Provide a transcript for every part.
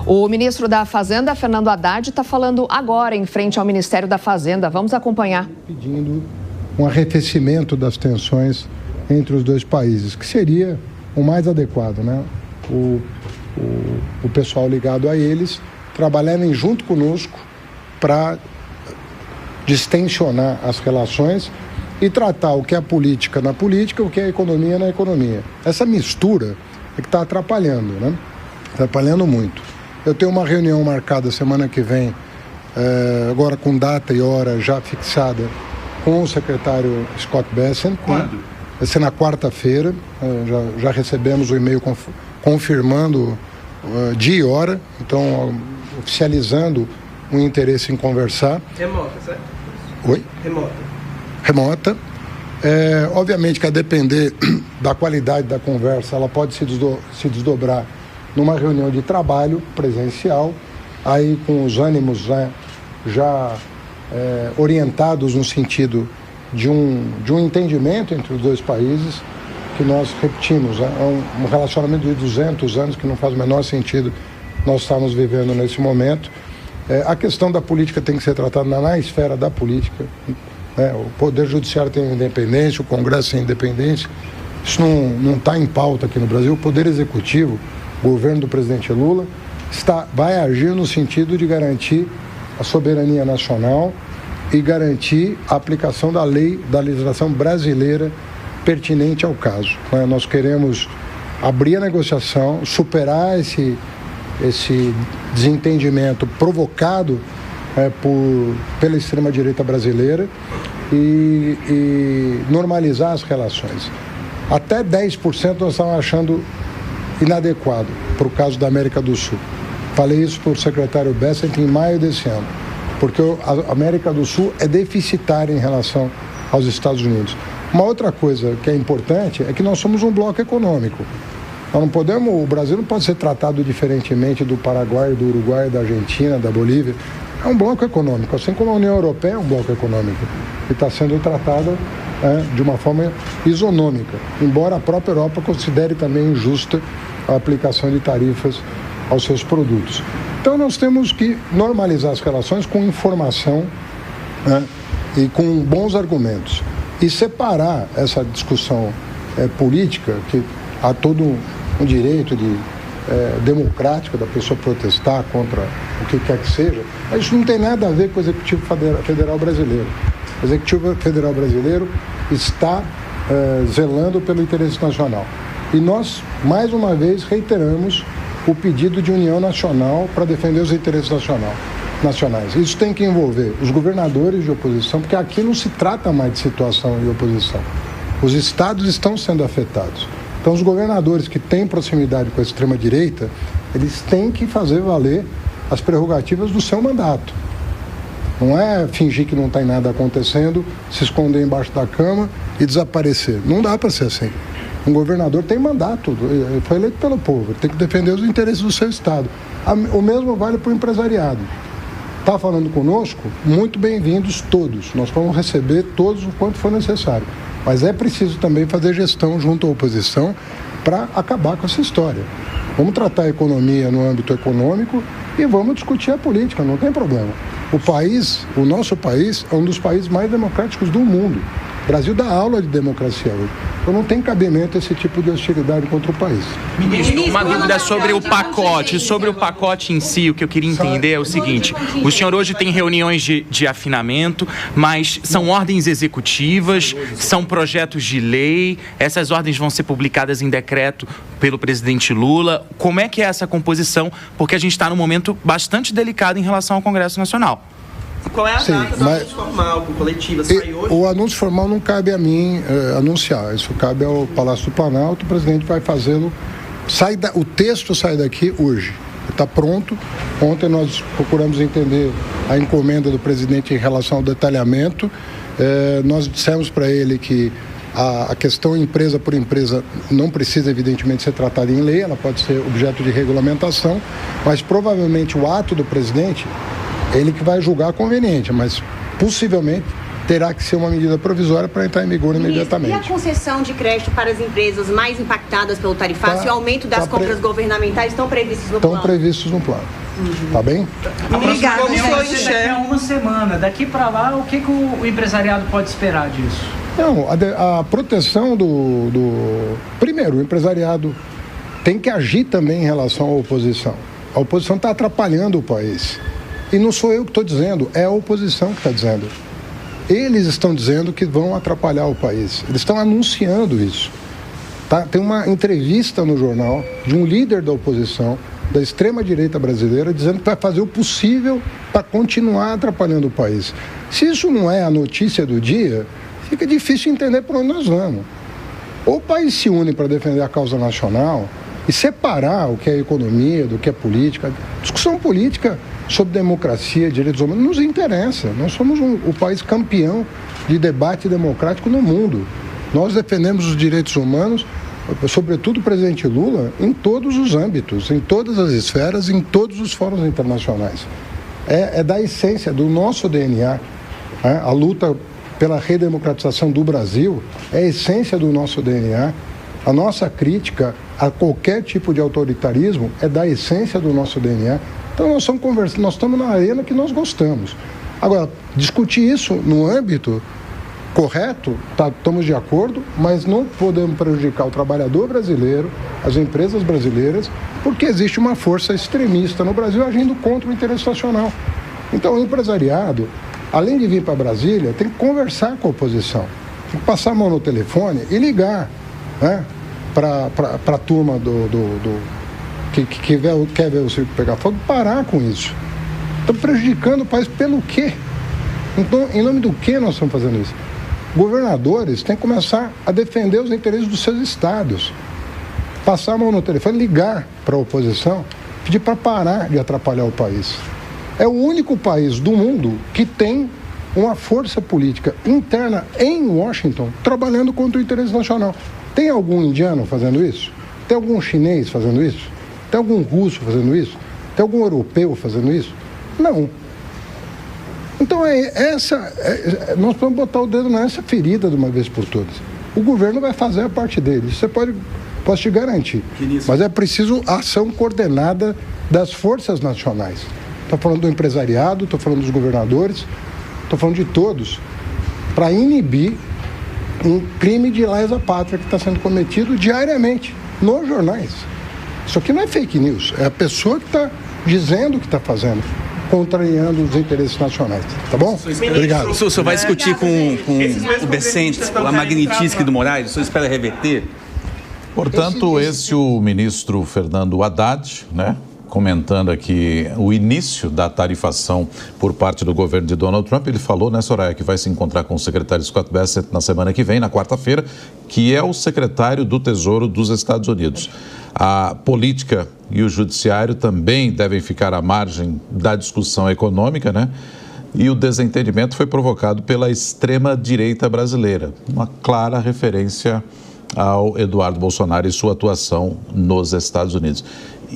O ministro da Fazenda, Fernando Haddad, está falando agora em frente ao Ministério da Fazenda. Vamos acompanhar. Pedindo um arrefecimento das tensões entre os dois países, que seria o mais adequado, né? O pessoal ligado a eles trabalharem junto conosco para distensionar as relações e tratar o que é política na política, o que é economia na economia. Essa mistura é que está atrapalhando, né? Atrapalhando muito. Eu tenho uma reunião marcada semana que vem, agora com data e hora já fixada, com o secretário Scott Bessent. Quando? Né? Vai ser na quarta-feira, já recebemos o e-mail confirmando dia e hora, então oficializando o interesse em conversar. Remota, certo? Oi? Remota. Obviamente que a depender da qualidade da conversa, ela pode se desdobrar numa reunião de trabalho presencial, aí com os ânimos já orientados no sentido de um entendimento entre os dois países, que nós repetimos, é um relacionamento de 200 anos que não faz o menor sentido nós estamos vivendo nesse momento. A questão da política tem que ser tratada na esfera da política, né? O Poder Judiciário tem independência, o Congresso tem independência, isso não está em pauta aqui no Brasil. O Poder Executivo, o governo do presidente Lula, vai agir no sentido de garantir a soberania nacional e garantir a aplicação da lei, da legislação brasileira pertinente ao caso. Nós queremos abrir a negociação, superar esse desentendimento provocado pela extrema-direita brasileira e normalizar as relações. Até 10% nós estamos achando inadequado para o caso da América do Sul. Falei isso para o secretário Bessent em maio desse ano, porque a América do Sul é deficitária em relação aos Estados Unidos. Uma outra coisa que é importante é que nós somos um bloco econômico. Nós não podemos, o Brasil não pode ser tratado diferentemente do Paraguai, do Uruguai, da Argentina, da Bolívia. É um bloco econômico, assim como a União Europeia é um bloco econômico e está sendo tratada de uma forma isonômica, embora a própria Europa considere também injusta a aplicação de tarifas aos seus produtos. Então nós temos que normalizar as relações com informação, e com bons argumentos, e separar essa discussão política, que há todo um direito democrático da pessoa protestar contra o que quer que seja, mas isso não tem nada a ver com o Executivo Federal Brasileiro. O Executivo Federal Brasileiro está zelando pelo interesse nacional. E nós, mais uma vez, reiteramos o pedido de união nacional para defender os interesses nacionais. Isso tem que envolver os governadores de oposição, porque aqui não se trata mais de situação de oposição. Os estados estão sendo afetados. Então, os governadores que têm proximidade com a extrema-direita, eles têm que fazer valer as prerrogativas do seu mandato. Não é fingir que não está nada acontecendo, se esconder embaixo da cama e desaparecer. Não dá para ser assim. Um governador tem mandato, ele foi eleito pelo povo, ele tem que defender os interesses do seu estado. O mesmo vale para o empresariado. Está falando conosco? Muito bem-vindos todos. Nós vamos receber todos o quanto for necessário. Mas é preciso também fazer gestão junto à oposição para acabar com essa história. Vamos tratar a economia no âmbito econômico e vamos discutir a política, não tem problema. O nosso país é um dos países mais democráticos do mundo. O Brasil dá aula de democracia hoje. Então não tem cabimento esse tipo de hostilidade contra o país. Ministro, uma dúvida sobre o pacote em si. O que eu queria entender é o seguinte: o senhor hoje tem reuniões de afinamento, mas são ordens executivas, são projetos de lei, essas ordens vão ser publicadas em decreto pelo presidente Lula. Como é que é essa composição? Porque a gente está num momento bastante delicado em relação ao Congresso Nacional. Qual é a data do anúncio formal, com coletiva? Sai hoje? O anúncio formal não cabe a mim anunciar, isso cabe ao Palácio do Planalto, o presidente vai fazê-lo. O texto sai daqui hoje, está pronto. Ontem nós procuramos entender a encomenda do presidente em relação ao detalhamento. Nós dissemos para ele que a questão empresa por empresa não precisa, evidentemente, ser tratada em lei, ela pode ser objeto de regulamentação, mas provavelmente o ato do presidente, ele que vai julgar conveniente, mas possivelmente terá que ser uma medida provisória para entrar em vigor imediatamente. E a concessão de crédito para as empresas mais impactadas pelo tarifaço e o aumento das compras governamentais estão previstos no plano? Estão previstos no plano. Tá bem? Obrigada. Daqui a uma semana, daqui para lá, o que o empresariado pode esperar disso? Não, a proteção Primeiro, o empresariado tem que agir também em relação à oposição. A oposição está atrapalhando o país. E não sou eu que estou dizendo, é a oposição que está dizendo. Eles estão dizendo que vão atrapalhar o país. Eles estão anunciando isso. Tá? Tem uma entrevista no jornal de um líder da oposição, da extrema-direita brasileira, dizendo que vai fazer o possível para continuar atrapalhando o país. Se isso não é a notícia do dia, fica difícil entender para onde nós vamos. Ou o país se une para defender a causa nacional e separar o que é economia do que é política. Discussão política sobre democracia, direitos humanos, nos interessa. Nós somos o país campeão de debate democrático no mundo. Nós defendemos os direitos humanos, sobretudo o presidente Lula, em todos os âmbitos, em todas as esferas, em todos os fóruns internacionais. É da essência do nosso DNA. A luta pela redemocratização do Brasil é a essência do nosso DNA. A nossa crítica a qualquer tipo de autoritarismo é da essência do nosso DNA. Então nós estamos conversando, nós estamos na arena que nós gostamos. Agora, discutir isso no âmbito correto, estamos de acordo, mas não podemos prejudicar o trabalhador brasileiro, as empresas brasileiras, porque existe uma força extremista no Brasil agindo contra o interesse nacional. Então o empresariado, além de vir para Brasília, tem que conversar com a oposição, tem que passar a mão no telefone e ligar, né, para a turma que quer ver o circo pegar fogo, parar com isso. Estamos prejudicando o país pelo quê? Então, em nome do que nós estamos fazendo isso? Governadores têm que começar a defender os interesses dos seus estados. Passar a mão no telefone, ligar para a oposição, pedir para parar de atrapalhar o país. É o único país do mundo que tem uma força política interna em Washington trabalhando contra o interesse nacional. Tem algum indiano fazendo isso? Tem algum chinês fazendo isso? Tem algum russo fazendo isso? Tem algum europeu fazendo isso? Não. Então, nós podemos botar o dedo nessa ferida de uma vez por todas. O governo vai fazer a parte dele, posso te garantir. Mas é preciso ação coordenada das forças nacionais. Estou falando do empresariado, estou falando dos governadores, estou falando de todos, para inibir um crime de lesa pátria que está sendo cometido diariamente nos jornais. Isso aqui não é fake news, é a pessoa que está dizendo o que está fazendo, contrariando os interesses nacionais. Tá bom? Obrigado. O senhor vai discutir com o Bessentes, a Magnitsky do Moraes? O senhor espera reverter? Portanto, o ministro Fernando Haddad, né, comentando aqui o início da tarifação por parte do governo de Donald Trump, ele falou, né, Soraya, que vai se encontrar com o secretário Scott Bessent na semana que vem, na quarta-feira, que é o secretário do Tesouro dos Estados Unidos. A política e o judiciário também devem ficar à margem da discussão econômica, né? E o desentendimento foi provocado pela extrema-direita brasileira, uma clara referência ao Eduardo Bolsonaro e sua atuação nos Estados Unidos.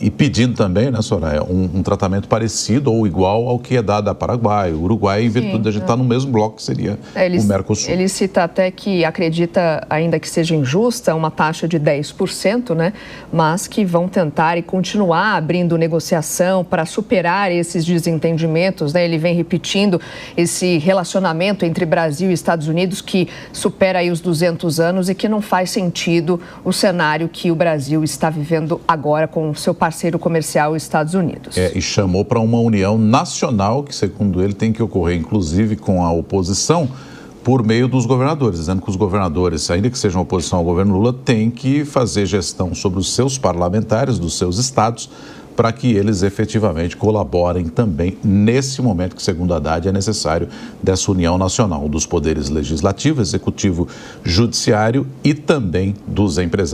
E pedindo também, né, Soraya, um tratamento parecido ou igual ao que é dado a Paraguai, Uruguai, em virtude de a gente estar no mesmo bloco que seria o Mercosul. Ele cita até que acredita, ainda que seja injusta, uma taxa de 10%, né, mas que vão tentar e continuar abrindo negociação para superar esses desentendimentos, né? Ele vem repetindo esse relacionamento entre Brasil e Estados Unidos que supera aí os 200 anos e que não faz sentido o cenário que o Brasil está vivendo agora com o seu parceiro comercial Estados Unidos. E chamou para uma união nacional que, segundo ele, tem que ocorrer, inclusive com a oposição, por meio dos governadores, dizendo que os governadores, ainda que sejam oposição ao governo Lula, têm que fazer gestão sobre os seus parlamentares, dos seus estados, para que eles efetivamente colaborem também nesse momento que, segundo Haddad, é necessário dessa união nacional dos poderes legislativo, executivo, judiciário e também dos empresários.